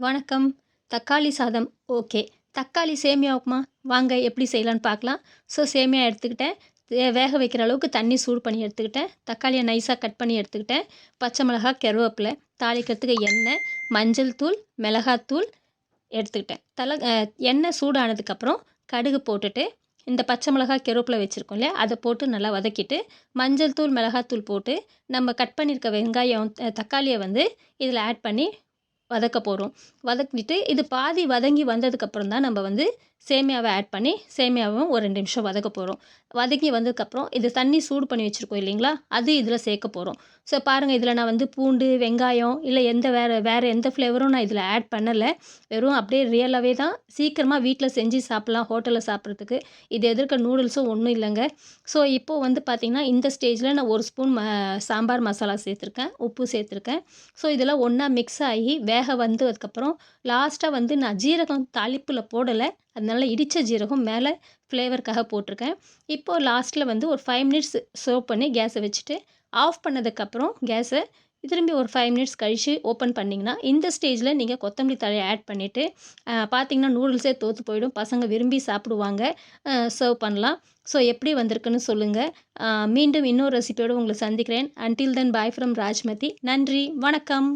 வணக்கம். தக்காளி சாதம். ஓகே. தக்காளி சேமியா உப்புமா வாங்க எப்படி செய்யலான்னு பார்க்கலாம். ஸோ சேமியா எடுத்துக்கிட்டேன். வேக வைக்கிற அளவுக்கு தண்ணி சூடு பண்ணி எடுத்துக்கிட்டேன். தக்காளிய நைஸா கட் பண்ணி எடுத்துக்கிட்டேன். பச்சை மிளகாய், கருவேப்பிலை, தாளிக்கிறதுக்கு எண்ணெய், மஞ்சள் தூள், மிளகாத்தூள் எடுத்துக்கிட்டேன். எண்ணெய் சூடானதுக்கப்புறம் கடுகு போட்டுட்டு, இந்த பச்சை மிளகாய், கருவேப்பிலை வச்சுருக்கோம் இல்லையா, அதை போட்டு நல்லா வதக்கிட்டு, மஞ்சள் தூள், மிளகாத்தூள் போட்டு, நம்ம கட் பண்ணியிருக்க வெங்காயம், தக்காளிய வந்து இதில ஆட் பண்ணி வதக்க போகிறோம். வதக்கிட்டு இது பாதி வதங்கி வந்ததுக்கப்புறம் தான் நம்ம வந்து சேமியாவை ஆட் பண்ணி சேமியாவும் ஒரு 2 நிமிஷம் வதக்க போகிறோம். வதக்கி வந்ததுக்கப்புறம் இது தண்ணி சூடு பண்ணி வச்சுருக்கோம் இல்லைங்களா, அது இதில் சேர்க்க போகிறோம். ஸோ பாருங்கள், இதில் நான் வந்து பூண்டு, வெங்காயம் இல்லை வேறு எந்த ஃப்ளேவரும் நான் இதில் ஆட் பண்ணலை. வெறும் அப்படியே ரியலாகவே தான் சீக்கிரமாக வீட்டில் செஞ்சு சாப்பிட்லாம் ஹோட்டலில் சாப்பிட்றதுக்கு. இது எதிர்க்க நூடுல்ஸும் ஒன்றும் இல்லைங்க. ஸோ இப்போது வந்து பார்த்திங்கன்னா இந்த ஸ்டேஜில் நான் 1 ஸ்பூன் சாம்பார் மசாலா சேர்த்துருக்கேன், உப்பு சேர்த்துருக்கேன். ஸோ இதெல்லாம் ஒன்றா மிக்ஸ் ஆகி வேக வந்ததுக்கப்புறம் லாஸ்ட்டாக வந்து நான் ஜீரகம் தாளிப்பில் போடலை, அதனால இடித்த ஜீரகம் மேலே ஃப்ளேவருக்காக போட்டிருக்கேன். இப்போது லாஸ்ட்டில் வந்து ஒரு 5 மினிட்ஸ் சர்வ் பண்ணி கேஸை வச்சுட்டு ஆஃப் பண்ணதுக்கப்புறம் கேஸை திரும்பி ஒரு 5 மினிட்ஸ் கழித்து ஓப்பன் பண்ணிங்கன்னா இந்த ஸ்டேஜில் நீங்கள் கொத்தமல்லி தழையை ஆட் பண்ணிவிட்டு பார்த்திங்கன்னா நூடுல்ஸே தோற்று போயிடும். பசங்க விரும்பி சாப்பிடுவாங்க. சர்வ் பண்ணலாம். ஸோ எப்படி வந்திருக்குன்னு சொல்லுங்கள். மீண்டும் இன்னொரு ரெசிபியோடு உங்களை சந்திக்கிறேன். Until then bye from Rajmathi. நன்றி, வணக்கம்.